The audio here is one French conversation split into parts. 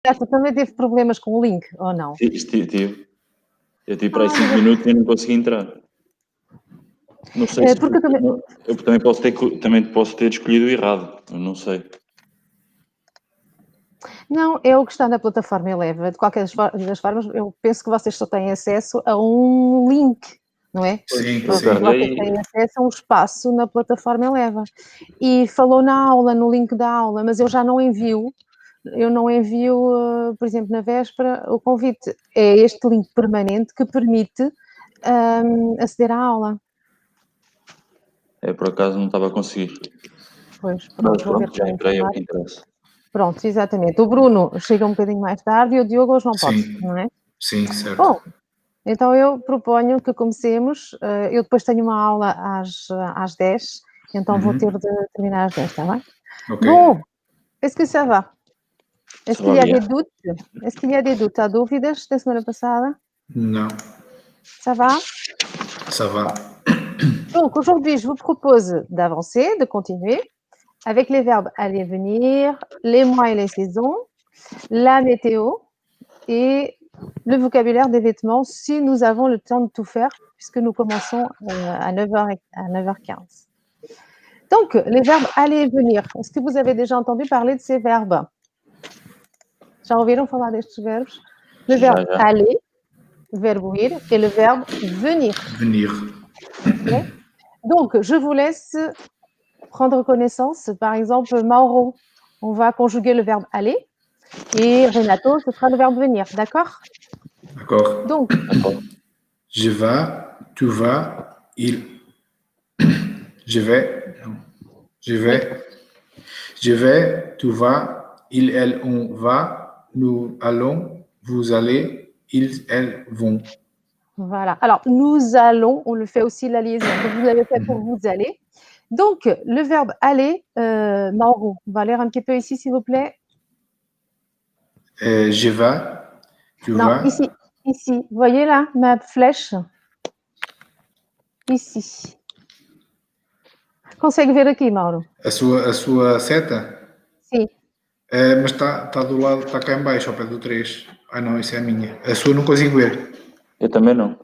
Você também teve problemas com o link, ou não? Tive. Eu tive para aí 5 minutos e não consegui entrar. Não sei se... Porque eu também posso ter escolhido errado. Eu não sei. Não, é o que está na plataforma Eleva. De qualquer das formas, eu penso que vocês só têm acesso a um link, não é? Sim. Vocês têm acesso a um espaço na plataforma Eleva. E falou na aula, no link da aula, mas eu já não envio. Eu não envio, por exemplo, na véspera, o convite. É este link permanente que permite aceder à aula. Por acaso não estava a conseguir. Pois, pronto, vou ver já entrei, é o que interessa. Pronto, exatamente. O Bruno chega um bocadinho mais tarde e o Diogo hoje não pode, não é? Sim, certo. Bom, então eu proponho que comecemos. Eu depois tenho uma aula às 10, então vou ter de terminar às 10, está bem? Ok. Bom, est-ce que ça va? Est-ce Ça qu'il y va a bien. des doutes? Est-ce qu'il y a des doutes? Há dúvidas da semana passada? Non, Ça va? ça va. Donc, aujourd'hui, je vous propose d'avancer, de continuer avec les verbes aller, venir, les mois et les saisons, la météo et le vocabulaire des vêtements si nous avons le temps de tout faire puisque nous commençons à 9h15. Donc, les verbes aller et venir. Est-ce que vous avez déjà entendu parler de ces verbes? Já ouviram falar destes verbos? Le verbe Já. aller, le verbe ir et le verbe venir. Venir. Okay? Donc, je vous laisse prendre connaissance. Par exemple, Mauro, on va conjuguer le verbe aller et Renato, ce sera le verbe venir. D'accord? D'accord. Donc, Je vais, tu vas, il. Je vais, non. Je vais, tu vas, il, elle, on va, nous allons, vous allez, ils, elles vont. Voilà. Alors, nous allons, on le fait aussi la liaison. Donc, vous l'avez fait pour vous allez. Donc, le verbe aller, Mauro, on va lire un petit peu ici, s'il vous plaît. Je vais, tu vas. Non, ici. Vous voyez là, ma flèche? Ici. Consegue ver aqui, Mauro? A sua seta? Sim. Mas está do lado, está cá em baixo, ao pé do 3. Ah, não, isso é a minha. A sua não consigo ver. Eu também não.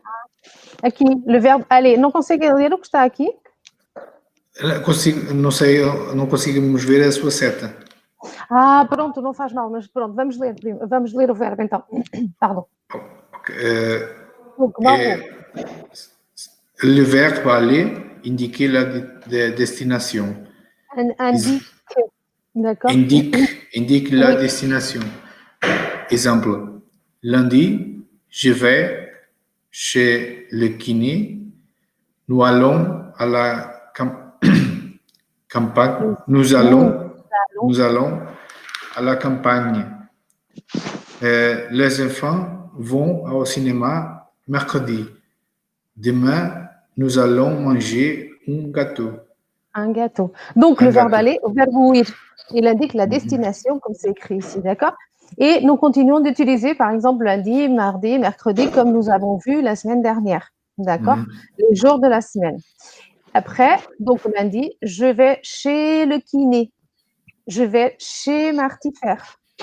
Aqui, le verbe aller. Não consegue ler o que está aqui? Consigo, não sei, não conseguimos ver a sua seta. Ah, pronto, não faz mal, mas pronto, vamos ler o verbo então. Pardon. Donc, Le verbe aller indique la destination. D'accord. Indique la destination. Exemple, lundi, je vais chez le kiné. Nous allons à la campagne. Nous allons à la campagne. Les enfants vont au cinéma mercredi. Demain, nous allons manger un gâteau. Un gâteau. Donc, le verbe aller, le verbe ir, il indique la destination, comme c'est écrit ici, d'accord? Et nous continuons d'utiliser, par exemple, lundi, mardi, mercredi, comme nous avons vu la semaine dernière, d'accord? Les jours de la semaine. Après, donc lundi, je vais chez le kiné. Je vais chez Martifer.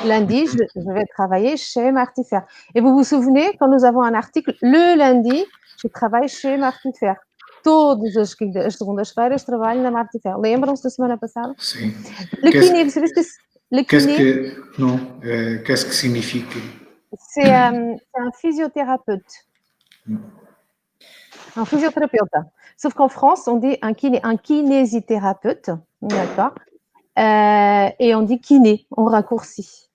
Lundi, je vais travailler chez Martifer. Et vous vous souvenez, quand nous avons un article, le lundi, je travaille chez Martifer. Todas as segundas-feiras trabalho na Martifer. Lembram-se da semana passada? Sim. Le kiné, vous savez ce que c'est? Le kiné, qu'est-ce que signifie? c'est un physiothérapeute. Un physiothérapeute. Sauf qu'en France, on dit un kinésithérapeute, d'accord? Et on dit kiné, on raccourcit.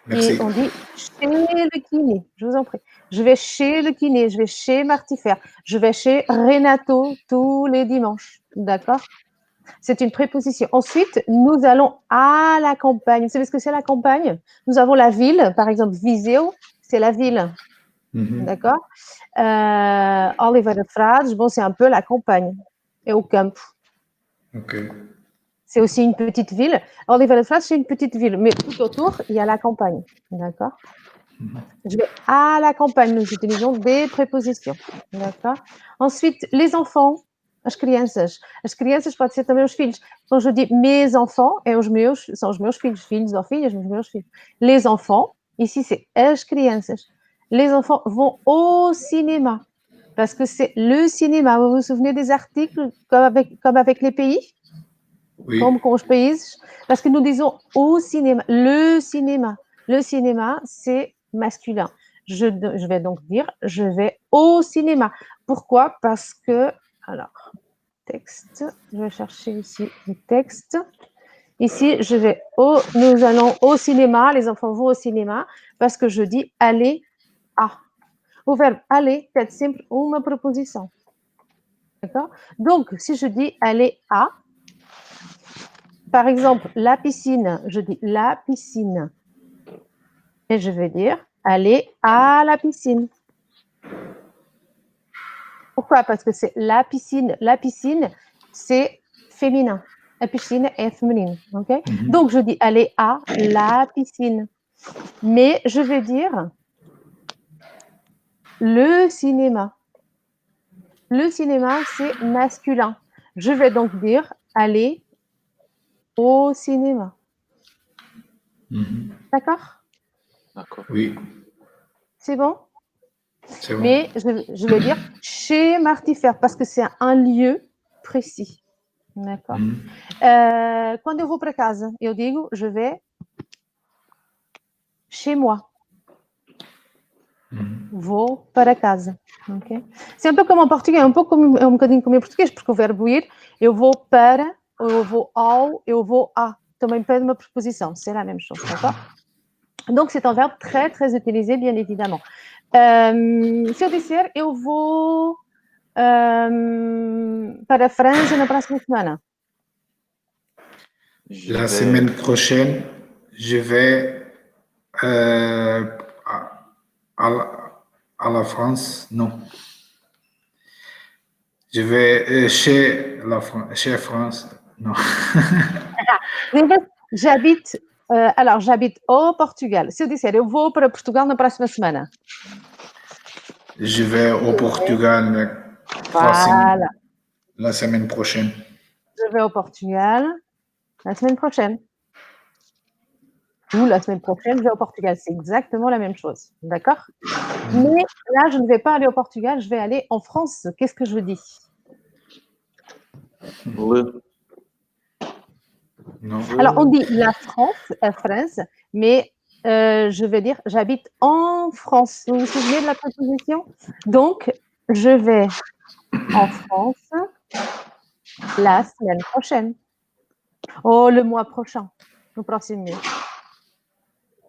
Merci. Et on dit chez le kiné, je vous en prie. Je vais chez le kiné, je vais chez Martifer, je vais chez Renato tous les dimanches, d'accord? C'est une préposition. Ensuite, nous allons à la campagne. Vous savez ce que c'est la campagne? Nous avons la ville, par exemple, Viseu, c'est la ville, d'accord? Oliveira de Frades, bon, c'est un peu la campagne, et au campo. Ok. C'est aussi une petite ville. Oliveira de Frades, c'est une petite ville, mais tout autour, il y a la campagne. D'accord? Je vais à la campagne. Nous utilisons des prépositions. D'accord? Ensuite, les enfants. as crianças. As crianças pode ser também os filhos. Quando je dis mes enfants, são os meus filhos, filhos ou filhas, os meus filhos. Les enfants, ici c'est as crianças. Les enfants vont au cinéma. Parce que c'est le cinéma. Vous vous souvenez des articles comme avec les pays? Oui. Comme com os países? Parce que nous disons au cinéma. Le cinéma. Le cinéma, c'est masculin. Je vais donc dire, je vais au cinéma. Pourquoi? Parce que, alors, texte, je vais chercher ici le texte. Ici, nous allons au cinéma, les enfants vont au cinéma, parce que je dis aller à. O verbo aller tem sempre uma preposição. D'accord? Donc, si je dis aller à, par exemple, la piscine, je dis la piscine. Et je vais dire aller à la piscine. Pourquoi? Parce que c'est la piscine. La piscine, c'est féminin. La piscine est féminine. Okay? Donc, je dis aller à la piscine. Mais je vais dire le cinéma. Le cinéma, c'est masculin. Je vais donc dire aller au cinéma. D'accord? D'accord. Oui, C'est bon? c'est bon. Mais je vais dire chez Marty Fer parce que c'est un lieu précis. D'accord? Quando eu vou para casa, eu digo je vais chez moi. Vou para casa. Okay? C'est un peu comme en portugais, um bocadinho como em português, porque o verbo ir, eu vou para, ou eu vou ao, eu vou à. Também pede uma preposição, c'est la même chose, d'accord? Donc, c'est un verbe très, très utilisé, bien évidemment. Se eu disser, eu vou para a França na próxima semana. La semaine prochaine, je vais à la France. Non. Je vais chez France. Non. J'habite au Portugal. Se eu disser, eu vou para Portugal na próxima semana. Je vais au Portugal Voilà. la semaine prochaine. Je vais au Portugal la semaine prochaine. Ou la semaine prochaine, je vais au Portugal. C'est exactement la même chose. D'accord? Mais là, je ne vais pas aller au Portugal, je vais aller en France. Qu'est-ce que je dis? Non. Alors, on dit la France, mais je vais dire j'habite en France. Vous vous souvenez de la préposition? Donc, je vais en France la semaine prochaine. Oh, le mois prochain. Le prochain mois.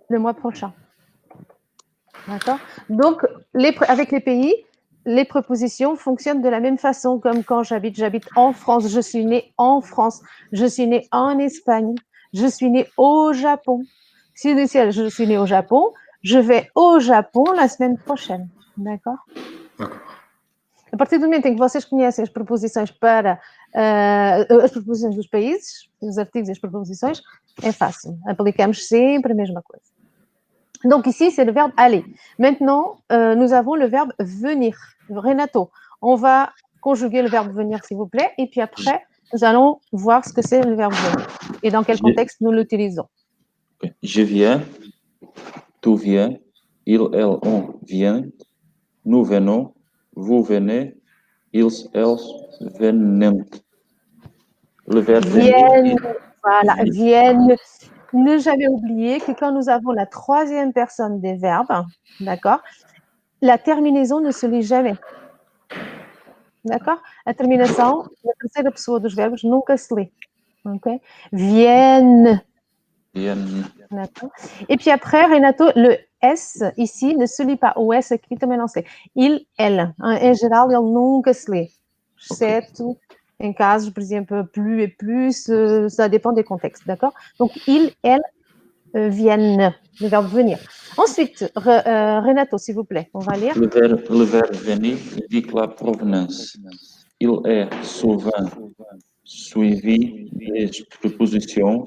Le mois prochain. D'accord? Donc, avec les pays, les prépositions fonctionnent de la même façon, comme quand j'habite en France, je suis née en France, je suis née en Espagne, je suis née au Japon. Si je suis née au Japon, je vais au Japon la semaine prochaine. D'accord? D'accord. A partir do momento em que vocês conhecem as preposições para as preposições dos países, os artigos e as preposições, é fácil. Aplicamos sempre a mesma coisa. Donc ici, c'est le verbe aller. Maintenant, nous avons le verbe venir. Renato, on va conjuguer le verbe venir, s'il vous plaît, et puis après, nous allons voir ce que c'est le verbe venir et dans quel contexte nous l'utilisons. Je viens, tu viens, il, elle, on vient, nous venons, vous venez, ils, elles viennent. Le verbe viennent, voilà, viennent. Ne jamais oublier que quand nous avons la troisième personne des verbes, d'accord, la terminaison ne se lit jamais. D'accord? A terminação da terceira pessoa dos verbos nunca se lê. Ok? Viennent. D'accord? Et puis après, Renato, le S ici ne se lit pas. O S aqui também não se lê. Il, elle. Em geral, ele nunca se lê. Exceto em casos, por exemplo, plus et plus, ça dépend des contextes. D'accord? Donc, il, elle viennent. Le verbe venir. Ensuite, Renato, s'il vous plaît, on va lire. Le verbe venir indique la provenance. Il est souvent suivi des prépositions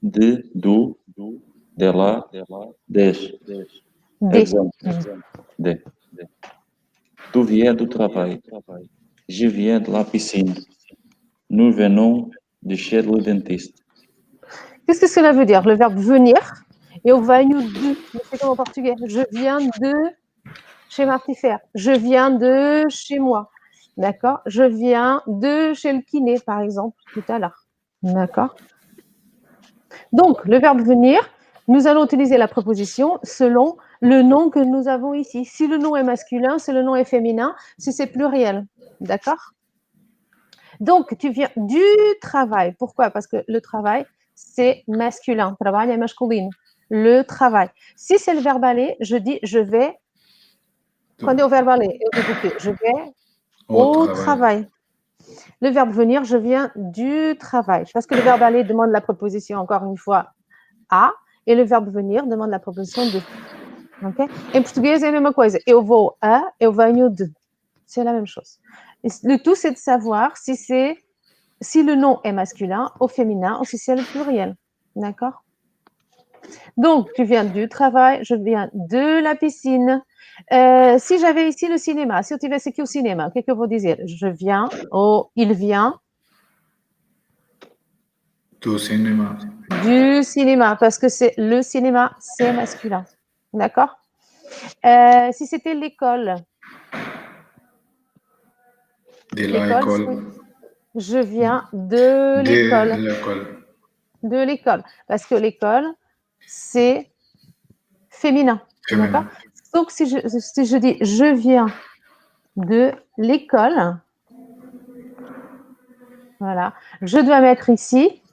de, do, de la, des. Exemple. De. Tu viens du travail. Je viens de la piscine. Nous venons de chez le dentiste. Qu'est-ce que cela veut dire? Le verbe venir. Et on va nous de. C'est comme en portugais. Je viens de chez Martifère. Je viens de chez moi. D'accord? Je viens de chez le kiné, par exemple, tout à l'heure. D'accord? Donc, le verbe venir, nous allons utiliser la préposition selon le nom que nous avons ici. Si le nom est masculin, si le nom est féminin, si c'est pluriel. D'accord? Donc, tu viens du travail. Pourquoi? Parce que le travail, c'est masculin. Travail est masculin. Le travail. Si c'est le verbe aller, je dis je vais. Quando é o verbo aller, eu digo que je vais au travail. Le verbe venir, je viens du travail. Parce que le verbe aller demande la préposition, encore une fois, a, et le verbe venir demande la préposition de. Okay? Em português é a mesma coisa. Eu vou a, eu venho de. C'est la même chose. Le tout, c'est de savoir si le nom est masculin ou féminin ou si c'est le pluriel. D'accord? Donc, tu viens du travail, je viens de la piscine. Si j'avais ici le cinéma, se eu tivesse aqui o cinema, o que é que eu vou dizer? Je viens ou il vient Du cinéma. Du cinéma, parce que c'est le cinéma, c'est masculin. D'accord? Si c'était l'école. De l'école. Je viens de l'école. De l'école. De l'école. Parce que l'école, c'est féminin. D'accord? Donc, si je dis je viens de l'école, voilà, je dois mettre ici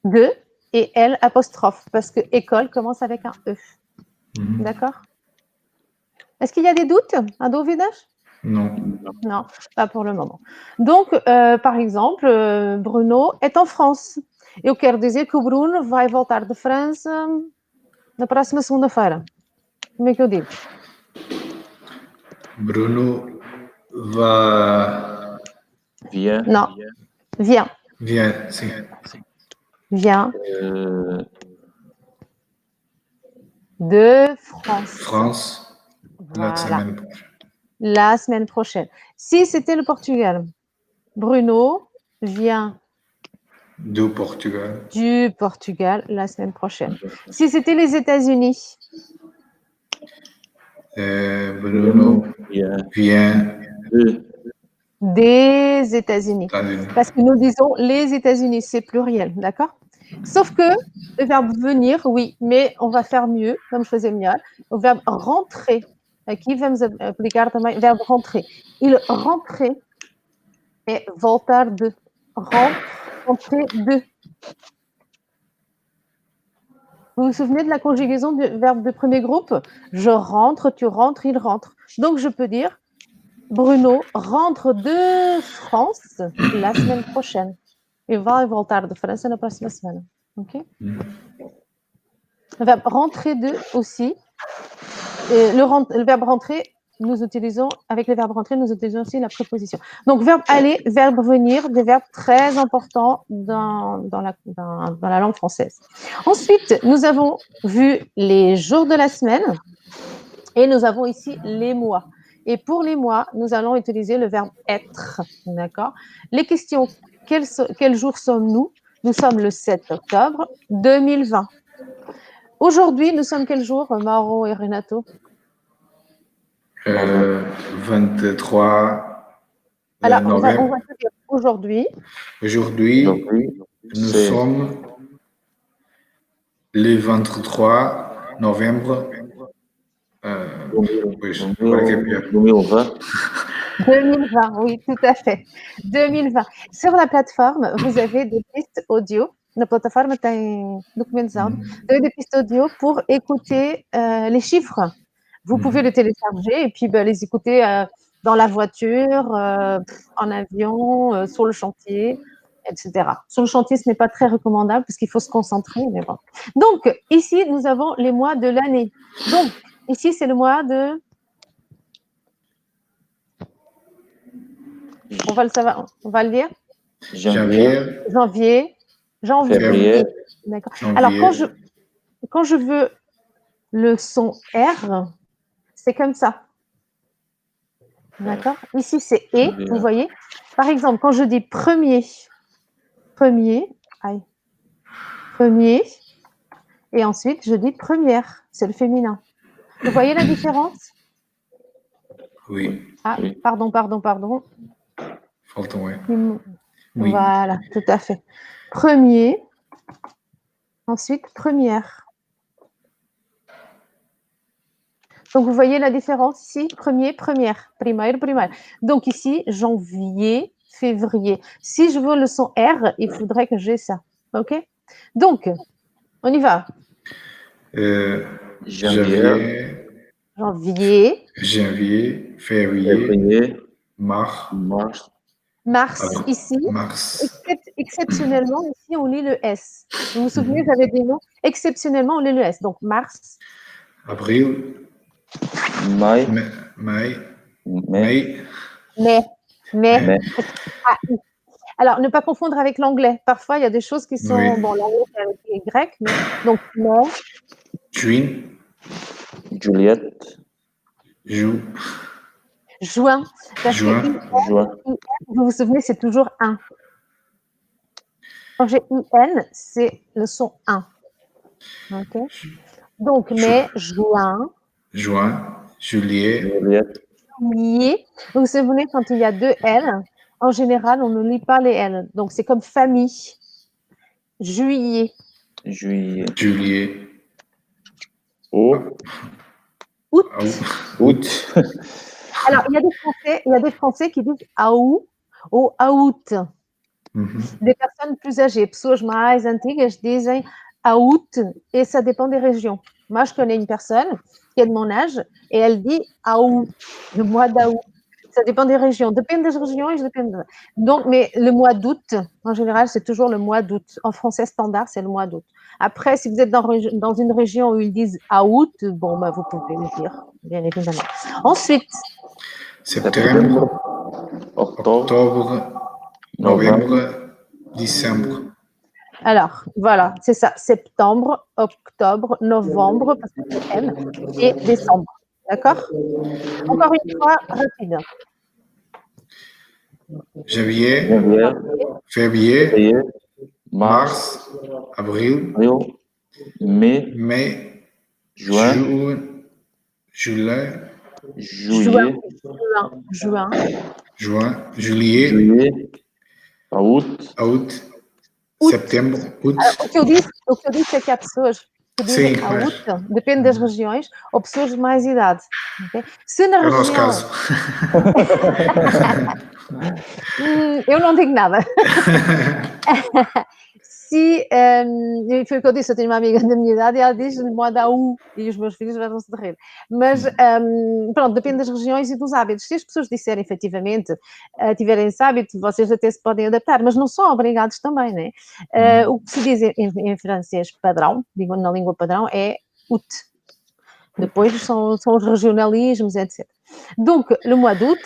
de et L apostrophe parce que école commence avec un E. D'accord? Est-ce qu'il y a des doutes? Un duvidas? Non. Non, pas pour le moment. Donc, par exemple, Bruno est en France. Eu quero dizer que o Bruno vai voltar de França na próxima segunda-feira. Como é que eu digo? Bruno va. Vient. Non, viens. Vient, sim. Viens de France. France, Voilà. la semaine prochaine. La semaine prochaine. Si c'était le Portugal, Bruno vient Du Portugal. Du Portugal la semaine prochaine. Si c'était les États-Unis, Bruno vient des États-Unis. Parce que nous disons les États-Unis, c'est pluriel, d'accord? Sauf que le verbe venir, oui, mais on va faire mieux, comme je faisais mieux, o verbe rentrer. Aqui vamos aplicar também o verbe rentrer. Il rentrait et voltar de. Rentrer de. Vous vous souvenez de la conjugaison du verbe de premier groupe? Je rentre, tu rentres, il rentre. Donc, je peux dire Bruno rentre de France la semaine prochaine. Il va voltar de France na próxima semana. OK? Le verbe rentrer de aussi. Le verbe rentrer, nous utilisons, avec le verbe rentrer, nous utilisons aussi la préposition. Donc, verbe aller, verbe venir, des verbes très importants dans la langue française. Ensuite, nous avons vu les jours de la semaine et nous avons ici les mois. Et pour les mois, nous allons utiliser le verbe être. D'accord? Les questions, quel jour sommes-nous? Nous sommes le 7 octobre 2020. Aujourd'hui, nous sommes quel jour, Mauro et Renato? 23 Alors, novembre. on va se dire aujourd'hui. Aujourd'hui, nous sommes le 23 novembre. 2020. 2020, oui, tout à fait. 2020. Sur la plateforme, vous avez des pistes audio. La plateforme tem documentos áudio. Vous avez des pistes audio pour écouter les chiffres. Vous pouvez les télécharger et puis les écouter dans la voiture, en avion, sur le chantier, etc. Sur le chantier, ce n'est pas très recommandable parce qu'il faut se concentrer, mais bon. Donc, ici, nous avons les mois de l'année. Donc, ici, c'est le mois de... On va le savoir, on va le dire. Janvier. D'accord. Alors, quand je veux le son R, c'est comme ça. D'accord? Ici, c'est et, vous voyez? Par exemple, quand je dis premier, aïe, premier, et ensuite, je dis première, c'est le féminin. Vous voyez la différence? Oui. Ah, Oui. pardon. Falta ouais. Oui. Voilà, tout à fait. Premier, ensuite première. Donc, vous voyez la différence ici? Premier, première. Primeiro, primeira. Donc, ici, janvier, février. Si je veux le son R, il faudrait que j'ai ça. OK? Donc, on y va. Janvier, Janvier, février, février, mars, mars, ici. mars, Exceptionnellement, ici, on lit le S. Vous vous souvenez, j'avais des noms. Exceptionnellement, on lit le S. Donc, mars, avril, mai, mai, mai, mai. mai, Alors, ne pas confondre avec l'anglais. Parfois, il y a des choses qui sont... Oui. Bon, l'anglais, c'est avec les grecs, mais... Donc, mai, juin, Juliette, juin. Parce que juin, juin, vous vous souvenez, c'est toujours 1. Quand j'ai IN, c'est le son 1. OK? Donc, mai, juin, juin, juillet, Juliette, juillet. Vous vous souvenez, quand il y a 2 L, en général, on ne lit pas les L. Donc, c'est comme famille. Juillet. juillet, juillet, août, Août. août, Alors, il y a des Français qui disent août ou août. Des personnes plus âgées, pessoas mais antigas dizem août et ça dépend des régions. Moi, je connais une personne qui est de mon âge et elle dit août, le mois d'août. Ça dépend des régions. Depende das regiões, depende. Donc, mais le mois d'août, en général, c'est toujours le mois d'août. En français standard, c'est le mois d'août. Après, si vous êtes dans une région où ils disent août, bon, bah, vous pouvez le dire, bien évidemment. Ensuite, septembre, octobre, octobre, novembre, décembre. alors, voilà, c'est ça. Septembre, octobre, novembre, parce que c'est M, et décembre. D'accord? Encore une fois, rapide. Janvier, janvier, février, février, mars, mars, avril, avril, mai, mai, juin, juin, juillet, Juin. juin, juillet, juillet, août, août, Août. setembro, août. O que eu disse é que há pessoas que dizem Sim, août, mas depende das regiões, ou pessoas de mais idade. Okay? Se na é o nosso região... caso. eu não digo nada. Foi o que eu disse, eu tenho uma amiga da minha idade e ela diz moda U e os meus filhos vão-se de rir. Mas, pronto, depende das regiões e dos hábitos. Se as pessoas disserem efetivamente, tiverem esse hábito, vocês até se podem adaptar, mas não são obrigados também, né? O que se diz em francês padrão, digo na língua padrão, é août. Depois são os regionalismos, etc. Donc, le mois d'août,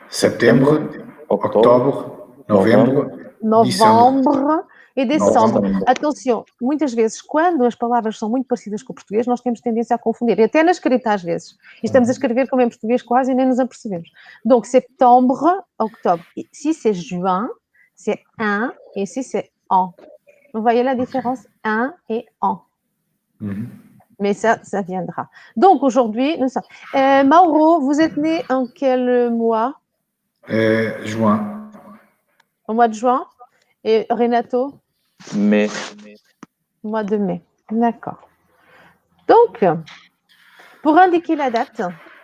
Setembro, outubro, novembro, novembro e dezembro. Atenção, muitas vezes, quando as palavras são muito parecidas com o português, nós temos tendência a confundir, e até na escrita às vezes. E estamos a escrever como em português quase e nem nos apercebemos. Donc, septembre, octobre. Si c'est juin, c'est un, et si c'est en. Vous voyez la différence? Un et en. Mais ça viendra. Donc, aujourd'hui, nous sommes... Mauro, vous êtes né en quel mois? Juin. Au mois de juin. Et Renato? mai. Mois de mai. D'accord. Donc, pour indiquer la date,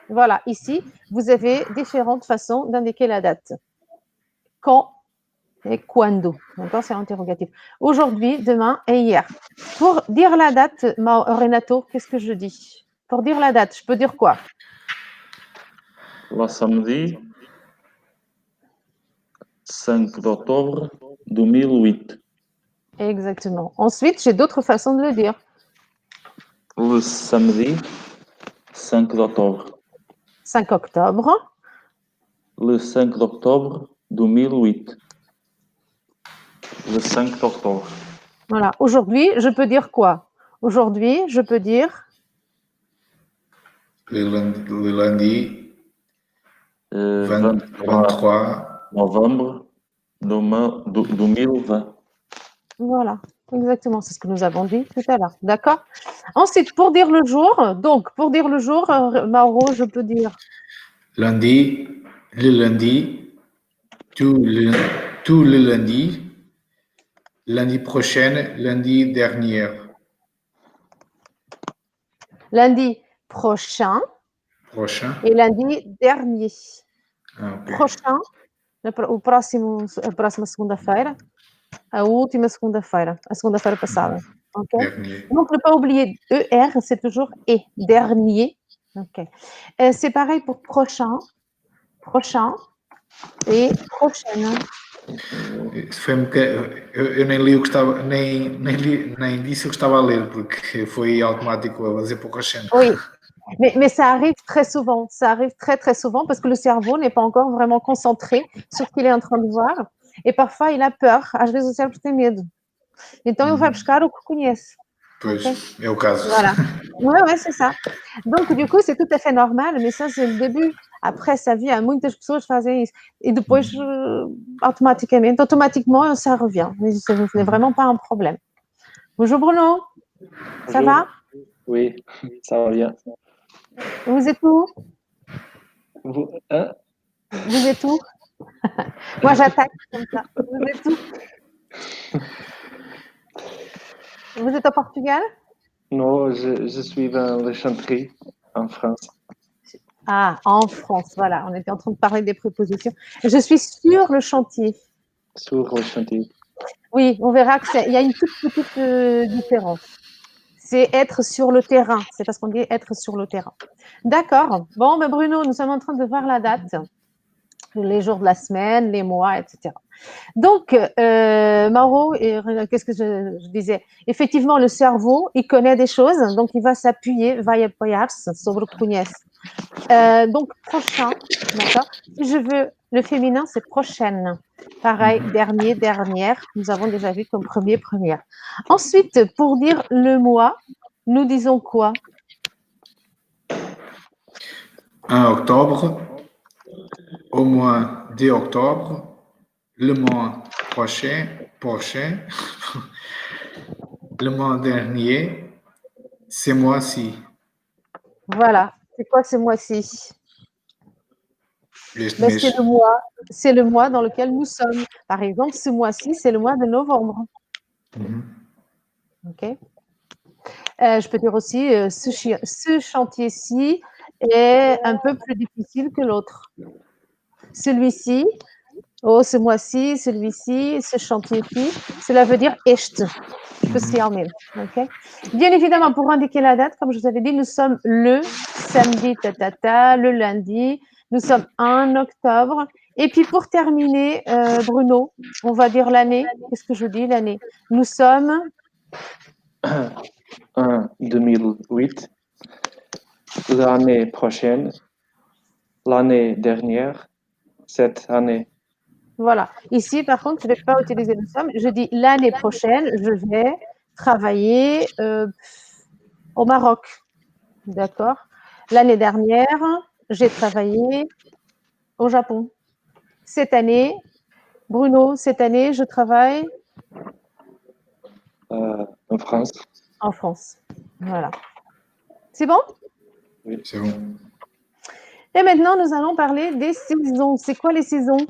voilà, ici, vous avez différentes façons d'indiquer la date. Quand et quando. D'accord, c'est interrogatif. Aujourd'hui, demain et hier. Pour dire la date, Renato, qu'est-ce que je dis? Pour dire la date, je peux dire quoi? Le samedi 5 d'octobre 2008. Exactement. Ensuite, j'ai d'autres façons de le dire. Le samedi 5 d'octobre. 5 octobre. Le 5 d'octobre 2008. Le 5 d'octobre. Voilà. Aujourd'hui, je peux dire quoi? Aujourd'hui, je peux dire... Le lundi 23 novembre 2020. Voilà, exactement, c'est ce que nous avons dit tout à l'heure. D'accord? Ensuite, pour dire le jour, donc, pour dire le jour, Mauro, je peux dire Lundi, le lundi, tout le lundi, lundi prochain, lundi dernier. lundi prochain Prochain. e lundi dernier. Ok. Prochain, a próxima segunda-feira, a última segunda-feira, a segunda-feira passada. Ok? Dernier. Donc, ne pas oublier ER, c'est toujours et. Dernier. Ok. C'est pareil pour prochain, prochain e prochaine. Foi-me que eu nem li o que estava, nem disse o que estava a ler, porque foi automático a dizer pour prochaine. Oui, mais ça arrive très souvent. Ça arrive très, très souvent parce que le cerveau n'est pas encore vraiment concentré sur ce qu'il est en train de voir. Et parfois, il a peur. Às vezes, o cérebro tem medo. Então, ele vai buscar o que conhece. Pois, Ok? é o caso. Voilà. Ouais, c'est ça. Donc, du coup, c'est tout à fait normal, mais ça, c'est le début. Après, ça vient. Muitas pessoas fazem isso. E depois, automatiquement, ça revient. Ce n'est vraiment pas un problème. Bonjour Bruno. Ça Bonjour. va? Oui, ça va bien. Vous êtes où? Vous, hein? Vous êtes où? Moi, j'attaque comme ça. Vous êtes où? Vous êtes au Portugal? Non, je suis dans la chanterie en France. Ah, en France, voilà. On était en train de parler des prépositions. Je suis sur le chantier. Sur le chantier. Oui, on verra qu'il y a une toute petite différence. C'est être sur le terrain. C'est parce qu'on dit être sur le terrain. D'accord. Bon, ben Bruno, nous sommes en train de voir la date, les jours de la semaine, les mois, etc. Donc, Mauro, qu'est-ce que je disais? Effectivement, le cerveau, il connaît des choses, donc il va s'appuyer, vai apoiar-se sobre o que conhece. Donc, prochain, d'accord? Si je veux, le féminin, c'est prochaine. Pareil, dernier, dernière, nous avons déjà vu comme premier, première. Ensuite, pour dire le mois, nous disons quoi? 1 octobre, au mois de octobre, le mois prochain, le mois dernier, ce mois-ci. Voilà. C'est quoi ce mois-ci? Este Ben, mês. c'est le mois dans lequel nous sommes. Par exemple, ce mois-ci, c'est le mois de novembre. Ok. Je peux dire aussi, ce chantier-ci est un peu plus difficile que l'autre. Celui-ci, ce mois-ci, celui-ci, ce chantier-ci, cela veut dire este, spécialement. Okay? Bien évidemment, pour indiquer la date, comme je vous avais dit, nous sommes le samedi, le lundi, nous sommes 1 octobre. Et puis pour terminer, Bruno, on va dire l'année. Qu'est-ce que je dis, l'année? Nous sommes 2008, l'année prochaine, l'année dernière, cette année. Voilà. Ici, par contre, je ne vais pas utiliser le somme. Je dis l'année prochaine, je vais travailler au Maroc. D'accord? L'année dernière, j'ai travaillé au Japon. Cette année, Bruno, cette année, je travaille En France. en France. Voilà. C'est bon? Oui, c'est bon. Et maintenant, nous allons parler des saisons. C'est quoi les saisons?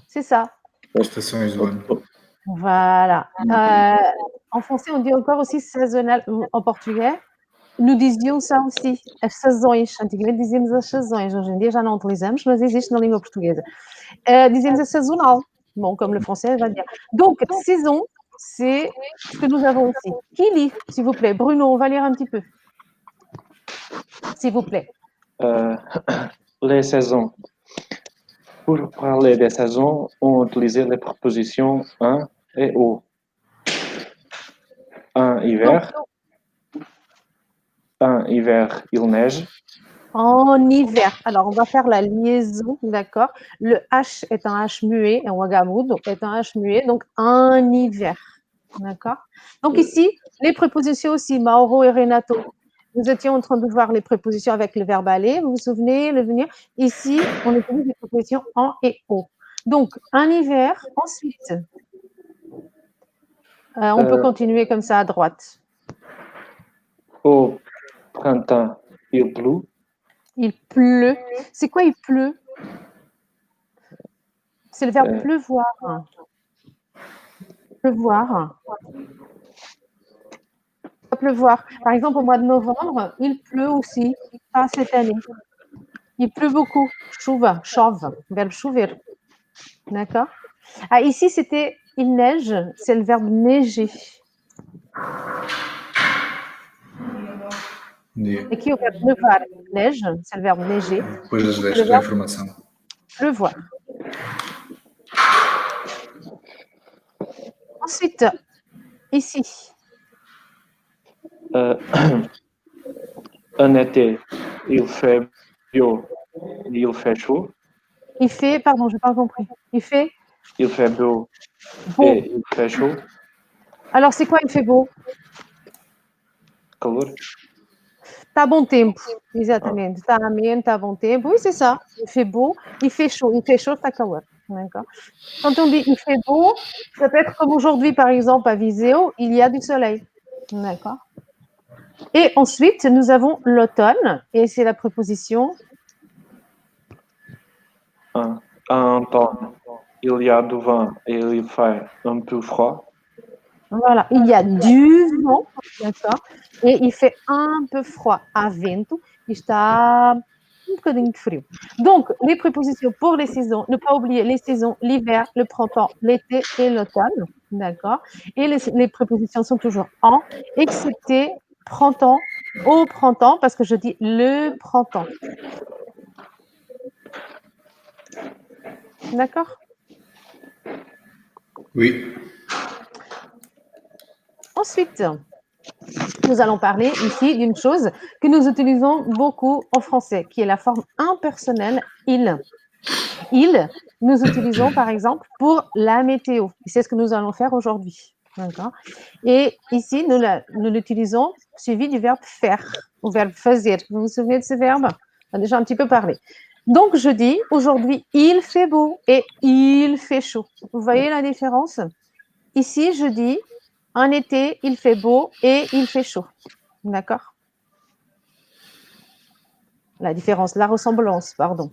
C'est ça. Estações do ano. Voilà. En français, on dit encore aussi saisonal. En português, nous diziam ça aussi, as sazões. Antigamente dizíamos as sazões, hoje em dia já não utilizamos, mas existe na língua portuguesa. Dizemos a sazonal, bon, comme le français va dire. Donc, saison, c'est ce que nous avons ici. Qui lit, s'il vous plaît? Bruno, on va lire un petit peu. S'il vous plaît. Les saisons. Pour parler des saisons, on utilise les prépositions un et au. Un hiver, il neige. En hiver. Alors, on va faire la liaison, d'accord? Le H est un H muet, un wagamudo est un H muet, donc en hiver, d'accord? Donc ici, les prépositions aussi, Mauro et Renato. nous étions en train de voir les prépositions avec le verbe aller. Vous vous souvenez, le venir. Ici, on utilise les prépositions en et au. Donc, un hiver, ensuite. On peut continuer comme ça à droite. Au printemps, il pleut. Il pleut. C'est quoi il pleut? C'est le verbe pleuvoir. Pleuvoir. Pleuvoir. Par exemple, au mois de novembre, il pleut aussi, pas cette année. Il pleut beaucoup. Chauve, verbe chover. D'accord? Ah, ici, c'était il neige, c'est le verbe neiger. Aqui, o verbe pleuvoir, neige, c'est le verbe neiger. Depois das 10 da informação. Pleuvoir. Ensuite, ici. Un été, il fait beau, il fait chaud. Il fait, pardon, je n'ai pas compris. Il fait beau et il fait chaud. Alors, c'est quoi il fait beau? Calor. Tá bom tempo, exatamente. Está ameno, tá bom tempo. Oui, c'est ça. Il fait beau, il fait chaud. Il fait chaud, tá calor. D'accord. Quand on dit il fait beau, ça peut être comme aujourd'hui, par exemple, à Viseu, il y a du soleil. D'accord. Et ensuite, nous avons l'automne, et c'est la préposition. En temps, il y a du vent et il fait un peu froid. Voilà, il y a du vent, d'accord, et il fait un peu froid. Há vento, está bocadinho de frio. Donc, les prépositions pour les saisons, ne pas oublier les saisons, l'hiver, le printemps, l'été et l'automne, d'accord. Et les prépositions sont toujours en, excepté printemps, au printemps, parce que je dis le printemps. D'accord? Oui. Ensuite, nous allons parler ici d'une chose que nous utilisons beaucoup en français, qui est la forme impersonnelle « il ». « Il », nous utilisons par exemple pour la météo. C'est ce que nous allons faire aujourd'hui. D'accord. Et ici, nous l'utilisons suivi du verbe « faire » ou verbe « fazer ». Vous vous souvenez de ce verbe? On a déjà un petit peu parlé. Donc, je dis aujourd'hui « il fait beau » et « il fait chaud ». Vous voyez la différence? Ici, je dis en été, il fait beau et il fait chaud. D'accord? La différence, la ressemblance, pardon.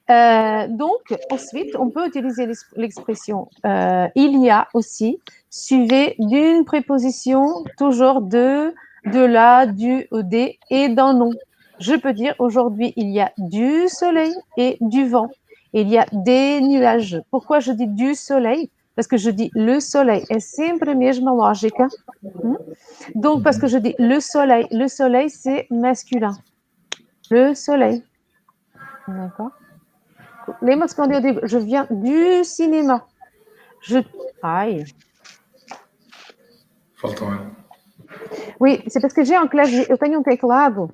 Donc, ensuite, on peut utiliser l'expression il y a aussi, suivi d'une préposition toujours de la, du, des et d'un nom. Je peux dire aujourd'hui, il y a du soleil et du vent. Il y a des nuages. Pourquoi je dis du soleil? Parce que je dis le soleil. É sempre a mesma lógica. Donc, parce que je dis le soleil, c'est masculin. Le soleil. D'accord? Lembra-se quando eu digo, je viens du cinéma. Aïe. Falta um. Oui, c'est parce que j'ai un clavier, eu tenho um teclado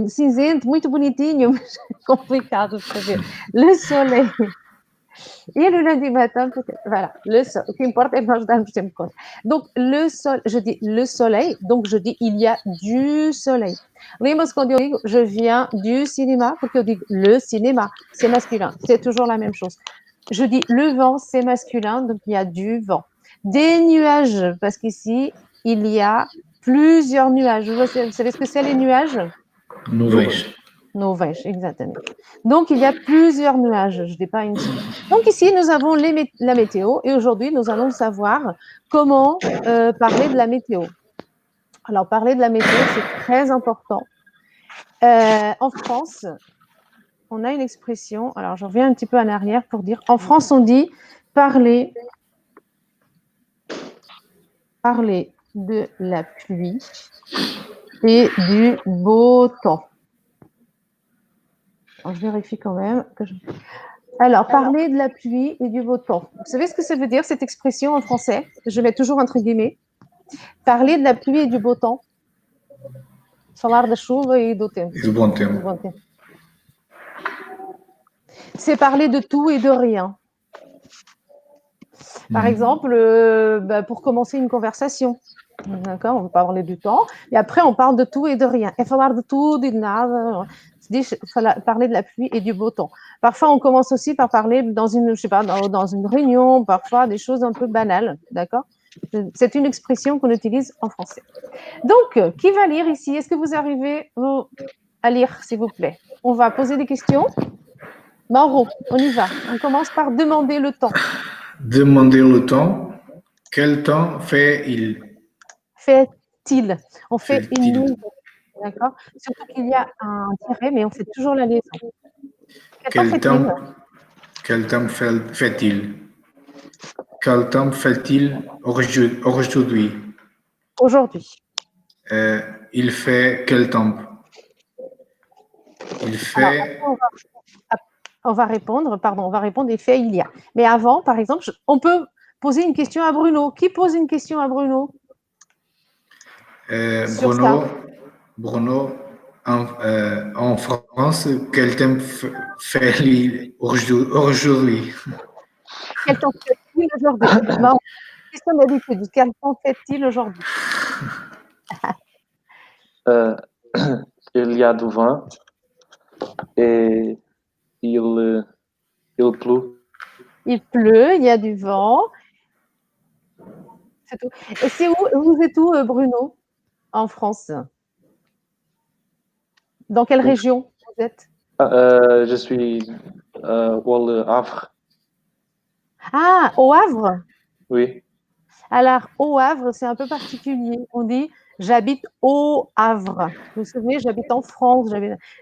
cinzento, muito bonitinho, mas complicado de fazer. Le soleil. Et le lundi matin, voilà, ce qui importe est que nós damos sempre conta. Donc, je dis le soleil, donc je dis il y a du soleil. Lembra-se quando eu digo je viens du cinéma, porque eu digo le cinéma, c'est masculin, c'est toujours la même chose. Je dis le vent, c'est masculin, donc il y a du vent. Des nuages, parce qu'ici, il y a plusieurs nuages. Vous savez ce que c'est les nuages? Nuvens. Nuvens, exactement. Donc, il y a plusieurs nuages, je ne dis pas une seule. Donc, ici, nous avons la météo et aujourd'hui, nous allons savoir comment parler de la météo. Alors, parler de la météo, c'est très important. En France, on a une expression, alors je reviens un petit peu en arrière pour dire, en France, on dit parler de la pluie et du beau temps. Alors, je vérifie quand même. Alors, parler de la pluie et du beau temps. Vous savez ce que ça veut dire, cette expression en français? Je mets toujours entre guillemets. Parler de la pluie et du beau temps. Falar da chuva e do tempo. E do bom tempo. C'est parler de tout et de rien. Par exemple, pour commencer une conversation. D'accord? On ne peut pas parler du temps. Et après, on parle de tout et de rien. Et falar de tout, de nada. Parler de la pluie et du beau temps. Parfois, on commence aussi par parler dans une, je sais pas, dans une réunion, parfois des choses un peu banales. D'accord? C'est une expression qu'on utilise en français. Donc, qui va lire ici? Est-ce que vous arrivez à lire, s'il vous plaît? On va poser des questions. Mauro, on y va. On commence par demander le temps. Demander le temps. Quel temps fait-il? Fait-il? On fait Fait-il? une liaison. D'accord? Surtout qu'il y a un tiret, mais on fait toujours la liaison. Quel temps fait-il? Quel temps fait-il aujourd'hui? Aujourd'hui. Il fait quel temps? Il fait. Alors, on va répondre, il fait il y a. Mais avant, par exemple, on peut poser une question à Bruno. Qui pose une question à Bruno? Bruno, en France, quel temps fait-il aujourd'hui? Quel temps fait-il aujourd'hui? Question d'habitude. Quel temps fait-il aujourd'hui? Il y a du vent et il pleut. Il pleut, il y a du vent. C'est tout. Et c'est où? Vous êtes où, Bruno, en France? Dans quelle région vous êtes? Je suis au Havre. Ah, au Havre? Oui. Alors, au Havre, c'est un peu particulier. On dit j'habite au Havre. Vous vous souvenez, j'habite en France.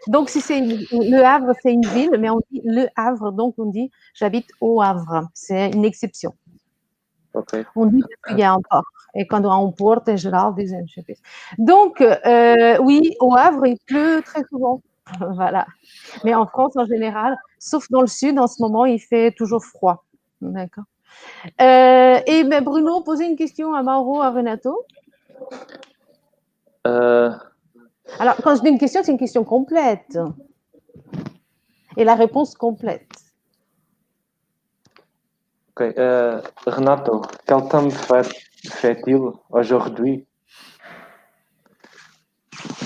Donc, si c'est le Havre, c'est une ville, mais on dit le Havre, donc on dit j'habite au Havre. C'est une exception. Okay. On dit qu'il y a un port. Et quand on porte, en général, des sais. Donc, oui, au Havre, il pleut très souvent. Voilà. Mais en France, en général, sauf dans le sud, en ce moment, il fait toujours froid. D'accord. Et ben Bruno, posez une question à Mauro, à Renato. Alors, quand je dis une question, c'est une question complète. Et la réponse complète. Ok. Renato, quel temps fait-il aujourd'hui?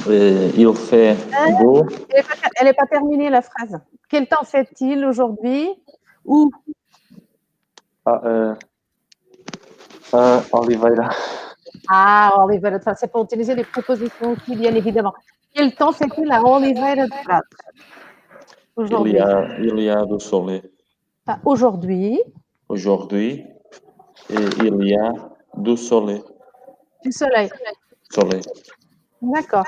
Il fait beau. Elle n'est pas terminée, la phrase. Quel temps fait-il aujourd'hui? Où? Oliveira. Ah, Oliveira de Prata. C'est pour utiliser les prépositions aussi, bien évidemment. Quel temps fait-il à Oliveira de Prata? Aujourd'hui. Il y a du soleil. Aujourd'hui. Aujourd'hui, il y a du soleil. Du soleil. Soleil. D'accord.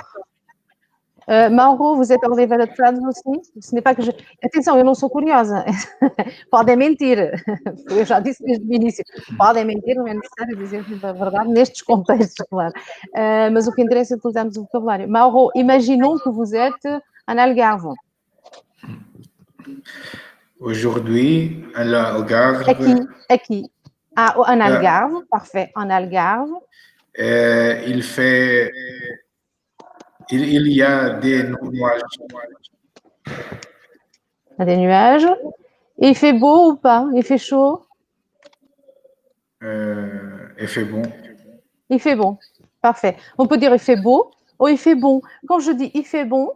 Mauro, vous êtes Oliveira de Prata aussi? Ce n'est pas que je... Atenção, eu não sou curiosa. Podem mentir. Eu já disse desde o início. Podem mentir, não é necessário dizer a verdade nestes contextos, claro. Mas o que interessa é utilizarmos o vocabulário. Mauro, imaginons que vous êtes en Algarve. Aujourd'hui, à l'Algarve. Aqui. Ah, en Algarve, parfait. En Algarve. Il fait. Il y a des nuages. Il y a des nuages. Et il fait beau ou pas? Il fait chaud? Il fait bon. Il fait bon. Parfait. On peut dire il fait beau ou il fait bon. Quand je dis il fait bon,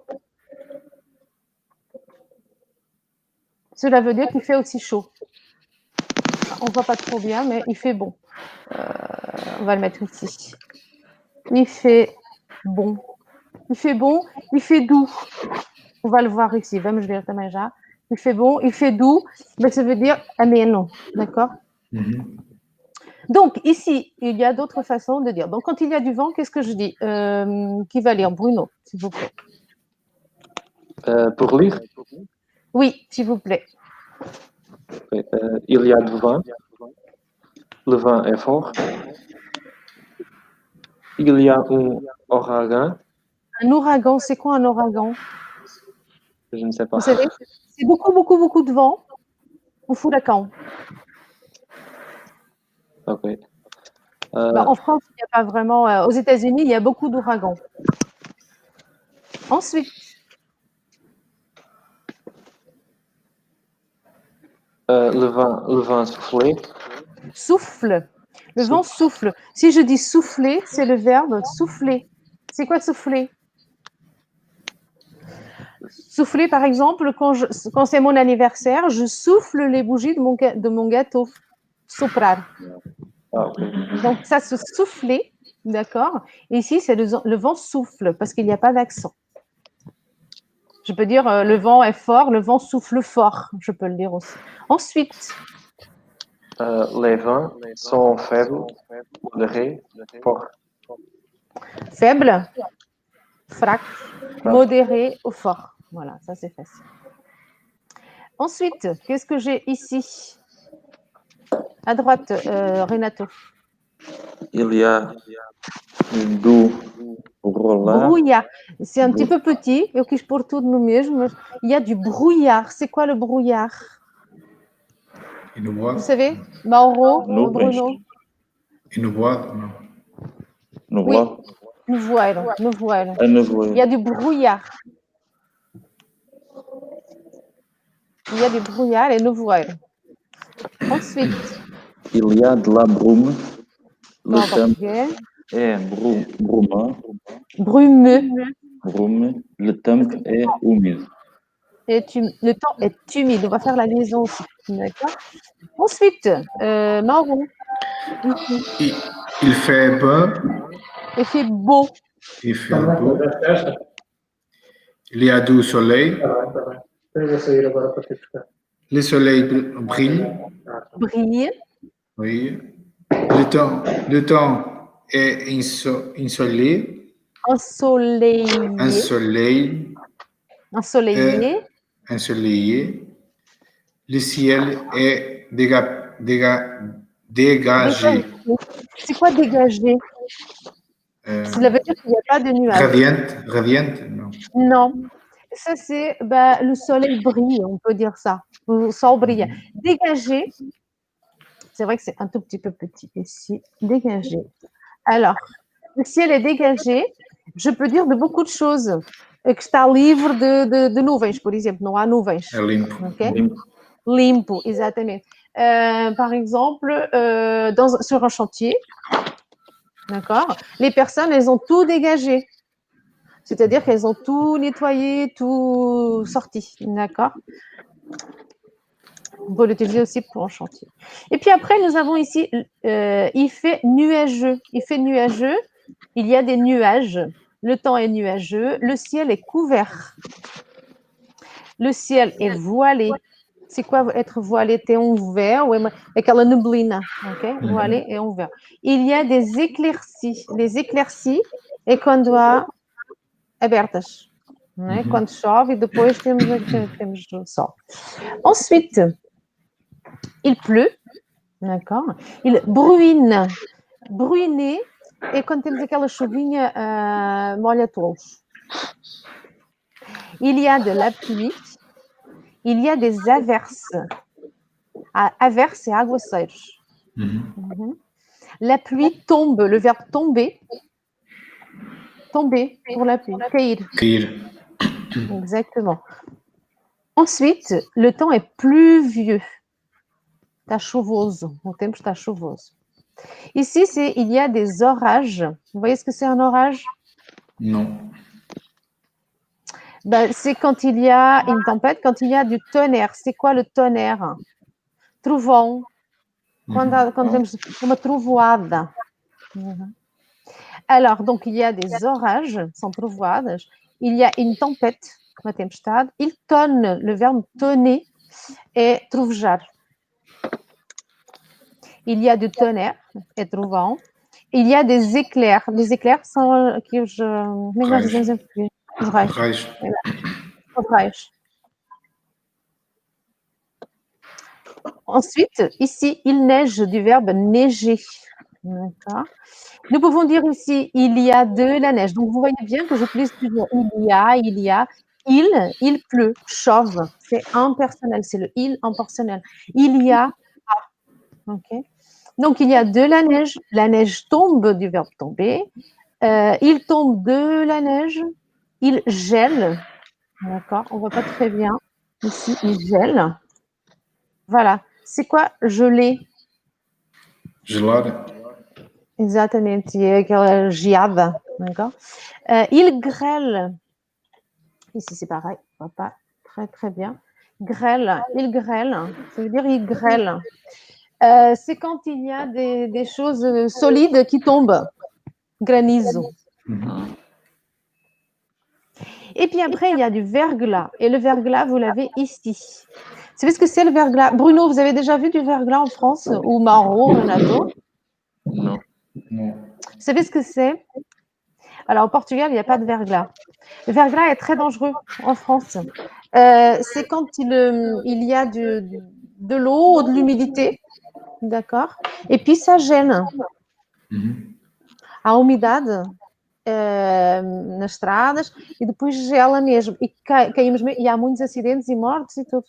cela veut dire qu'il fait aussi chaud. On ne voit pas trop bien, mais il fait bon. On va le mettre ici. Il fait bon. Il fait bon, il fait doux. On va le voir ici. Vamos ver também já. Il fait bon, il fait doux, mais ça veut dire ameno. D'accord? Donc, ici, il y a d'autres façons de dire. Donc, quand il y a du vent, qu'est-ce que je dis? Qui va lire? Bruno, s'il vous plaît. Pour lire? Oui, s'il vous plaît. Il y a du vent. Le vent est fort. Il y a un ouragan. Un ouragan, c'est quoi un ouragan? Je ne sais pas. Vous savez, c'est beaucoup de vent. Un furacão. Ok. En France, il n'y a pas vraiment. Aux États-Unis, il y a beaucoup d'ouragans. Ensuite. Le vent soufflait. Souffle. Le vent souffle. Si je dis souffler, c'est le verbe souffler. C'est quoi souffler? Souffler, par exemple, quand c'est mon anniversaire, je souffle les bougies de mon gâteau. Soprar. Ah, ok. Donc, ça se souffler, d'accord? Et ici, c'est le vent souffle parce qu'il n'y a pas d'accent. Je peux dire le vent est fort, le vent souffle fort. Je peux le dire aussi. Ensuite, Les vents sont faibles, modérés, forts. faible, frac, modéré ou fort. Voilà, ça c'est facile. Ensuite, qu'est-ce que j'ai ici? À droite, Renato. Il y a do rolar. Brouillard. C'est un petit peu petit, eu quis pôr tudo no mesmo. Il y a du brouillard. C'est quoi le brouillard? E no bois? Vous savez, Mauro, Nuvens. Bruno? E no bois? Não. Nublado. Nevoeiro. É nevoeiro. Il y a du brouillard. Il y a du brouillard et nevoeiro. Ensuite, Il y a de la brume. Le en tempo portugais, é brumeux. brumeux. Brume. Le tempo é úmido. Le temps est humide. On va faire la liaison aussi. D'accord. Ensuite, Mauro. Il fait beau. Il fait beau. Il fait beau. Il y a du soleil. Eu vou sair agora para te buscar. Le soleil brille. Brille. Oui. Le temps est ensoleillé. Ensoleillé. Ensoleillé. Le ciel est dégagé. C'est quoi dégagé? Cela veut dire qu'il n'y a pas de nuages. Radiante, non. Non. Ça, c'est le soleil brille, on peut dire ça. Le sol brille. Dégagé, c'est vrai que c'est un tout petit peu petit ici. Dégagé. Alors, le ciel est dégagé. Je peux dire de beaucoup de choses. Que está livre de nuvens, por exemplo. Não há nuvens. É limpo. Ok? Limpo, exatamente. Par exemple, sur un chantier, d'accord, les personnes, elles ont tout dégagé. C'est-à-dire qu'elles ont tout nettoyé, tout sorti, d'accord. On peut l'utiliser aussi pour un chantier. Et puis après, nous avons ici, il fait nuageux. Il fait nuageux, il y a des nuages. Le temps est nuageux, le ciel est couvert. Le ciel est voilé. C'est quoi être voilé? Tem verre ou é aquela neblina, ok? Voilé et vert. Il y a des éclaircies. Les éclaircies é quando há abertas, né? Quando chove e depois temos o sol. Ensuite, il pleut, d'accord? Il bruine. Bruiner é quando temos aquela chuvinha molha tolos. Il y a de la pluie. Il y a des averses. Averses, c'est aguaceiros. La pluie tombe, le verbe tomber. Tomber pour la pluie. Cair. Exactement. Ensuite, le temps est pluvieux. Está chuvoso. O tempo está chuvoso. Ici, il y a des orages. Vous voyez ce que c'est un orage? Non. C'est quand il y a une tempête, quand il y a du tonnerre. C'est quoi le tonnerre? Trovão. Quando temos uma trovoada. Alors, donc, il y a des orages, são trovoadas. Il y a une tempête, uma tempestade. Il tonne, le verbe tonner est trovejar. Il y a du tonnerre, é trovão. Il y a des éclairs. Les éclairs são aqui os... Como é que nós dizemos em português? Os raios. Os raios. Ensuite, ici, il neige du verbe neiger. D'accord. Nous pouvons dire ici, il y a de la neige. Donc, vous voyez bien que j'utilise toujours il pleut, chauve. C'est impersonnel, c'est le il impersonnel. Il y a, ok. Donc, il y a de la neige tombe du verbe tomber. Il tombe de la neige. Il gèle, d'accord, on ne voit pas très bien. Ici, il gèle. Voilà. C'est quoi geler? Gelar. Exatamente, e é aquela geada, d'accord? Il grêle. Ici, c'est pareil, on va pas très très bien. Grêle, il grêle, ça veut dire il grêle. C'est quand il y a des choses solides qui tombent. Granizo. Et puis après, il y a du verglas. Et le verglas, vous l'avez ici. Vous savez ce que c'est le verglas? Bruno, vous avez déjà vu du verglas en France? Ou Mauro, Renato? Non. Non. Vous savez ce que c'est? Alors, au Portugal, il n'y a pas de verglas. Le verglas est très dangereux en France. C'est quand il y a de l'eau ou de l'humidité. D'accord? Et puis, ça gêne. Há umidade nas estradas e depois gela mesmo. E caímos mesmo. E há muitos acidentes e mortes e tudo.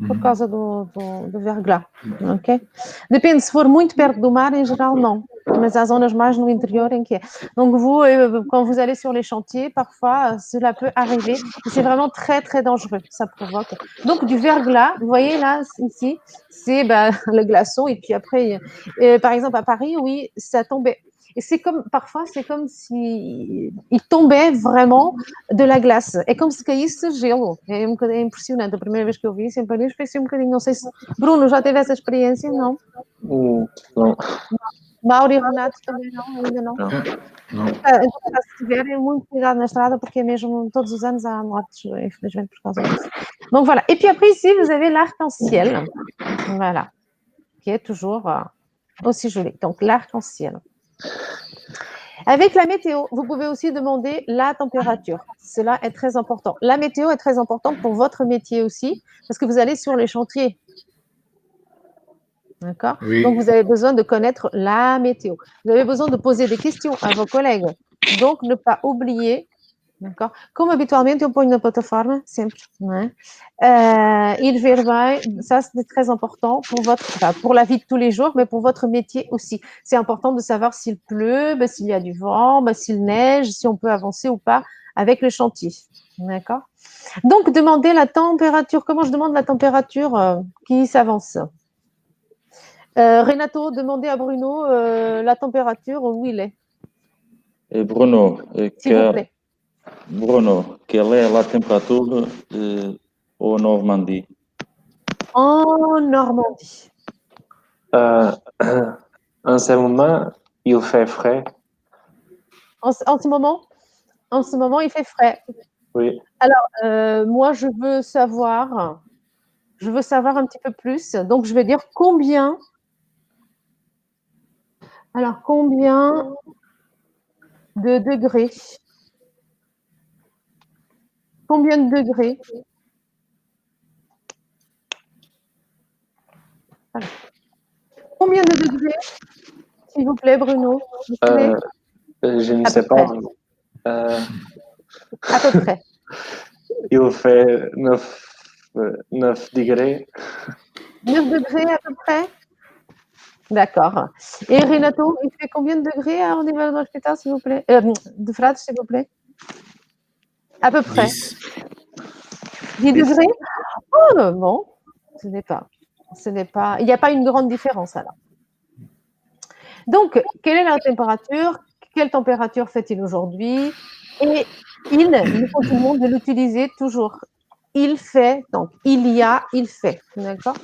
Por causa do verglas. Ok? Depende, se for muito perto do mar, em geral, non. Mais há zonas mais no interior em que é. Donc, vous, quand vous allez sur les chantiers, parfois, cela peut arriver. C'est vraiment très, très dangereux. Ça provoque. Donc, du verglas, vous voyez là, ici, c'est le glaçon. Et puis après, par exemple, à Paris, oui, ça tombait. Et c'est comme, parfois, c'est comme si il tombait vraiment de la glace. É como se caísse gelo. É impressionante. A primeira vez que eu vi isso em Paris, pensei um bocadinho, não sei se... Bruno, já teve essa experiência? Não? Não. Mauro e Renato também não? Ainda não? Não. Se tiverem, muito cuidado na estrada, porque mesmo todos os anos há mortes, infelizmente, por causa disso. Donc, voilà. Et puis après, ici, vous avez l'arc-en-ciel. Voilà. Qui est toujours aussi joli. Donc, l'arc-en-ciel. Avec la météo, vous pouvez aussi demander la température. Cela est très important. La météo est très importante pour votre métier aussi, parce que vous allez sur les chantiers. D'accord? Oui. Donc, vous avez besoin de connaître la météo. Vous avez besoin de poser des questions à vos collègues. Donc, ne pas oublier. D'accord? Como habitualmente eu ponho na plataforma, sempre, não é? Ir ver bem, ça c'est très important pour la vie de tous les jours, mais pour votre métier aussi. C'est important de savoir s'il pleut, s'il y a du vent, s'il neige, si on peut avancer ou pas avec le chantier. D'accord? Donc, demandez la température. Comment je demande la température qui s'avance? Renato, demandez à Bruno la température où il est. Et Bruno, S'il vous plaît. Bruno, quelle est la température en Normandie? En Normandie. En ce moment, il fait frais. En ce moment, il fait frais. Oui. Alors, moi, je veux savoir un petit peu plus. Donc, je vais dire combien. Alors, combien de degrés? Combien de degrés? Voilà. Combien de degrés, s'il vous plaît, Bruno? Je ne sais pas. À peu près. Il fait 9 degrés. 9 degrés à peu près? D'accord. Et Renato, il fait combien de degrés au niveau de l'hôpital, s'il vous plaît? De Frades, s'il vous plaît? À peu près. 10 degrés? Oh, bon, ce n'est pas. Il n'y a pas une grande différence alors. Donc, quelle est la température? Quelle température fait-il aujourd'hui? Et nous continuons de l'utiliser toujours. Il fait, donc il y a, il fait. D'accord?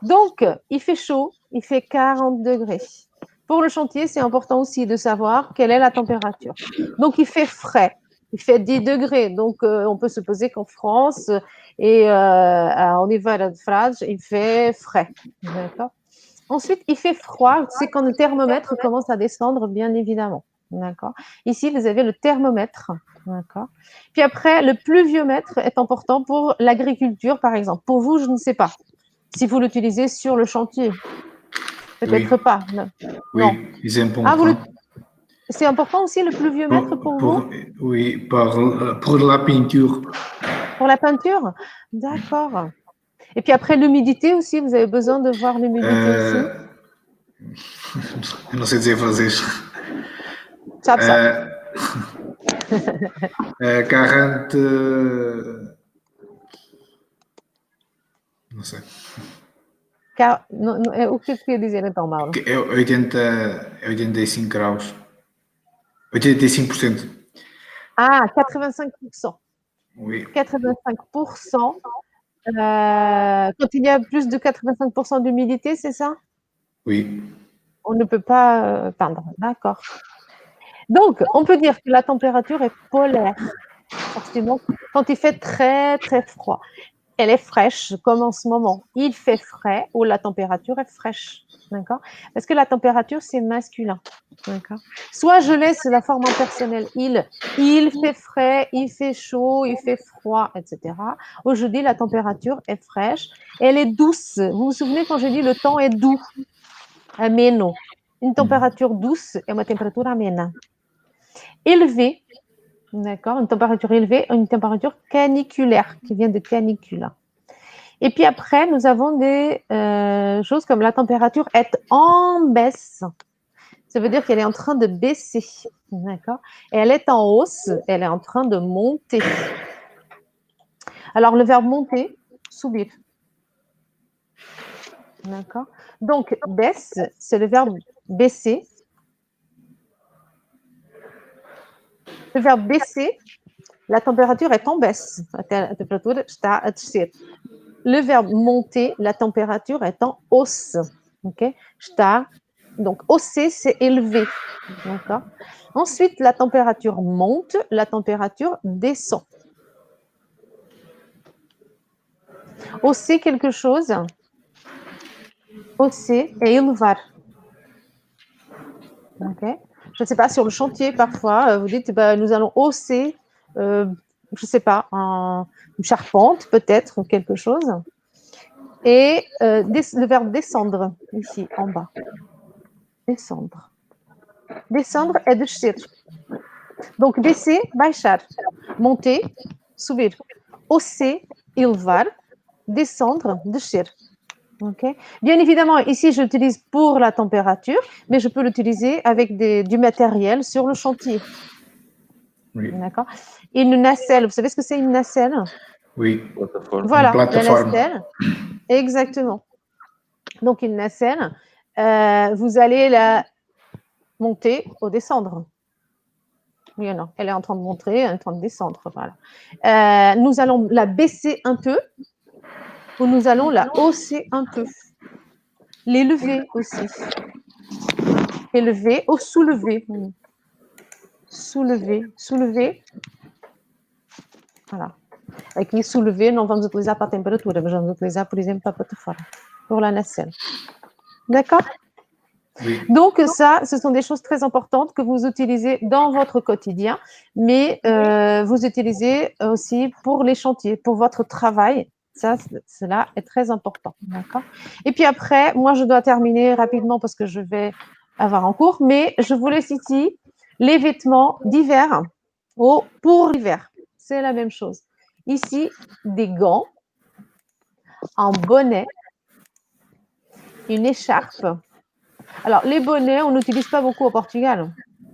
Donc, il fait chaud, il fait 40 degrés. Pour le chantier, c'est important aussi de savoir quelle est la température. Donc, il fait frais. Il fait 10 degrés. Donc, on peut supposer qu'en France et au niveau de Frades, il fait frais. D'accord? Ensuite, il fait froid. C'est quand le thermomètre commence à descendre, bien évidemment. D'accord? Ici, vous avez le thermomètre. D'accord? Puis après, le pluviomètre est important pour l'agriculture, par exemple. Pour vous, je ne sais pas. Si vous l'utilisez sur le chantier. Peut-être pas. Non. Oui, Non. c'est important. C'est important aussi le pluviomètre pour vous? Oui, pour la peinture. Pour la peinture? D'accord. Et puis après, l'humidité aussi, vous avez besoin de voir l'humidité aussi? Eu não sei dizer francês. Sabe. 40... Não sei. O que quer dizer então, Mauro? É 85 graus. 85%. Ah, 85%. Oui. 85%. Quand il y a plus de 85% d'humidité, c'est ça? Oui. On ne peut pas peindre. D'accord. Donc, on peut dire que la température est polaire. Forcément, quand il fait très, très froid. Elle est fraîche, comme en ce moment. Il fait frais ou la température est fraîche. D'accord? Parce que la température, c'est masculin. D'accord? Soit je laisse la forme impersonnelle il fait frais, il fait chaud, il fait froid, etc. Ou je dis la température est fraîche, elle est douce. Vous vous souvenez quand j'ai dit le temps est doux? Ameno. Une température douce est une température amena. Élevée, d'accord? Une température élevée, une température caniculaire, qui vient de canicule. Et puis après, nous avons des choses comme la température est en baisse. Ça veut dire qu'elle est en train de baisser, d'accord? Et elle est en hausse, elle est en train de monter. Alors, le verbe monter, subir. D'accord? Donc, baisse, c'est le verbe baisser. Le verbe baisser, la température est en baisse. La température está a descer. Le verbe monter, la température est en hausse. Ok? Está. Donc, hausser, c'est élevé. D'accord? Ensuite, la température monte, la température descend. Hausser quelque chose, hausser et élevar. Ok? Je ne sais pas, sur le chantier, parfois, vous dites, nous allons hausser, je ne sais pas, une charpente, peut-être, ou quelque chose. Et le verbe descendre, ici, en bas. Descendre. Descendre est descer. Donc, descer, baixar. Monter, subir. Hausser, elevar. Descendre, descer. Okay. Bien évidemment, ici, je l'utilise pour la température, mais je peux l'utiliser avec du matériel sur le chantier. Oui. D'accord. Une nacelle, vous savez ce que c'est une nacelle? Oui. Voilà, Une plateforme. la nacelle. Exactement. Donc, une nacelle, vous allez la monter ou descendre. Oui ou non? Elle est en train de monter, elle est en train de descendre. Voilà. Nous allons la baisser un peu ou nous allons la hausser un peu. L'élever aussi. Élever ou soulever. Soulever. Voilà. Aqui, soulever, não vamos utilizar para a temperatura, mas vamos utilizar, por exemplo, para a plataforma, pour la nacelle. D'accord? Oui. Donc, ça, ce sont des choses très importantes que vous utilisez dans votre quotidien, mais vous utilisez aussi pour les chantiers, pour votre travail. Ça, cela est très important. D'accord? Et puis après, moi, je dois terminer rapidement parce que je vais avoir un cours, mais je vous laisse ici les vêtements d'hiver pour l'hiver. C'est la même chose. Ici, des gants, un bonnet, une écharpe. Alors, les bonnets, on n'utilise pas beaucoup au Portugal.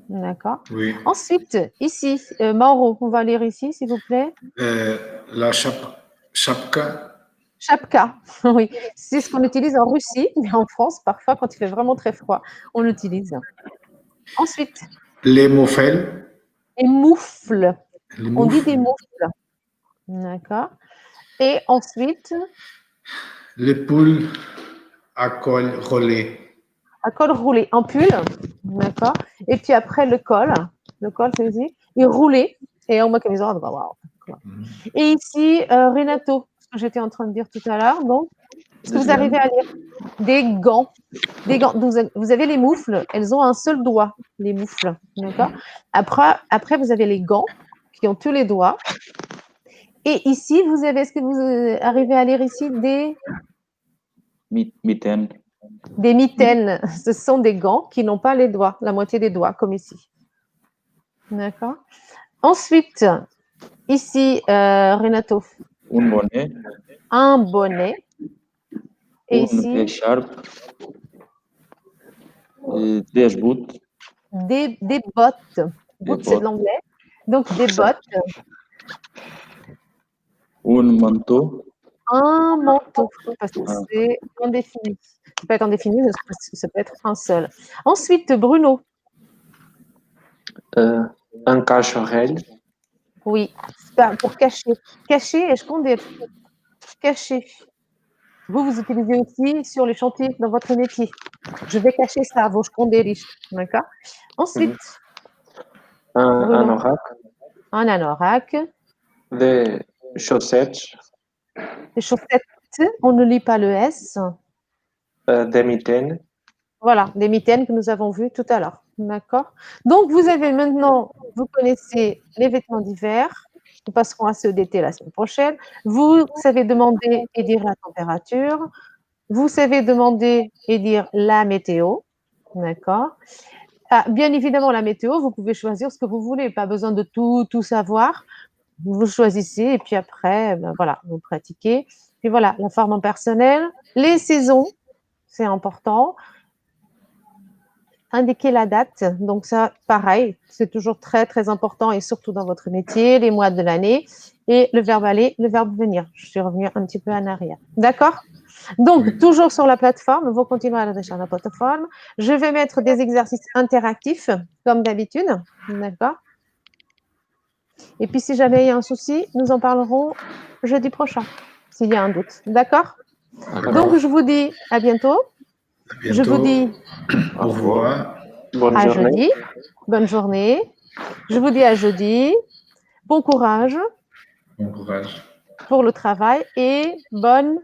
D'accord? Oui. Ensuite, ici, Mauro, on va lire ici, s'il vous plaît. La chapka. Chapka, oui. C'est ce qu'on utilise en Russie, mais en France, parfois, quand il fait vraiment très froid, on l'utilise. Ensuite. Les moufles. Les moufles. Les On dit moufles. des moufles. D'accord? Et ensuite. Les poules à col roulé. À col roulé, en pull, d'accord. Et puis après le col c'est aussi, et roulé, et uma camisole. Wow. Et ici, Renato, ce que j'étais en train de dire tout à l'heure, donc, est-ce que vous arrivez à lire? Des gants. Vous avez les moufles, elles ont un seul doigt, les moufles, d'accord. Après, vous avez les gants qui ont tous les doigts. Et ici, vous avez, est-ce que vous arrivez à lire ici des mitaines? Des mitaines, ce sont des gants qui n'ont pas les doigts, la moitié des doigts, comme ici. D'accord? Ensuite, ici, Renato. Un bonnet. Un bonnet. Et ici. Une écharpe. Des bottes. Des bottes. Bottes, c'est de l'anglais. Donc, des bottes. Un manteau. un manteau, parce que c'est indéfini. Ça peut être indéfini, mais ça peut être un seul. Ensuite, Bruno. Un cacherel. Oui, c'est pour cacher. Cacher, esconder. Cacher. Vous utilisez aussi sur les chantiers dans votre métier. Je vais cacher ça, vou esconder isto. D'accord? Ensuite, Un Bruno. anorak. Un anorak. Des chaussettes. Des chaussettes, on ne lit pas le S. Des mitaines. Voilà, des mitaines que nous avons vues tout à l'heure. D'accord? Donc, vous avez maintenant, vous connaissez les vêtements d'hiver. Nous passerons à ceux d'été la semaine prochaine. Vous savez demander et dire la température. Vous savez demander et dire la météo. D'accord? Ah, bien évidemment, la météo, vous pouvez choisir ce que vous voulez. Pas besoin de tout savoir. Vous choisissez et puis après, ben voilà, vous pratiquez. Puis voilà, la forme personnelle, les saisons, c'est important. Indiquer la date, donc ça, pareil, c'est toujours très, très important et surtout dans votre métier, les mois de l'année. Et le verbe aller, le verbe venir. Je suis revenue un petit peu en arrière. D'accord? Donc, Oui. toujours sur la plateforme, vous continuez à sur la plateforme. Je vais mettre des exercices interactifs, comme d'habitude. D'accord? Et puis, si jamais il y a un souci, nous en parlerons jeudi prochain, s'il y a un doute. D'accord? Donc, je vous dis à bientôt. À Je vous bientôt. dis Au revoir. Bonne à journée. jeudi. Bonne journée. Je vous dis à jeudi. Bon courage Bon courage. pour le travail et bonne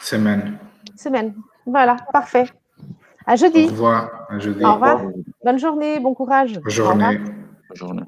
Semaine. semaine. Voilà, parfait. À Au jeudi. revoir. À jeudi. Au revoir. Bonne journée, bon courage. Bonne journée. Bonne journée.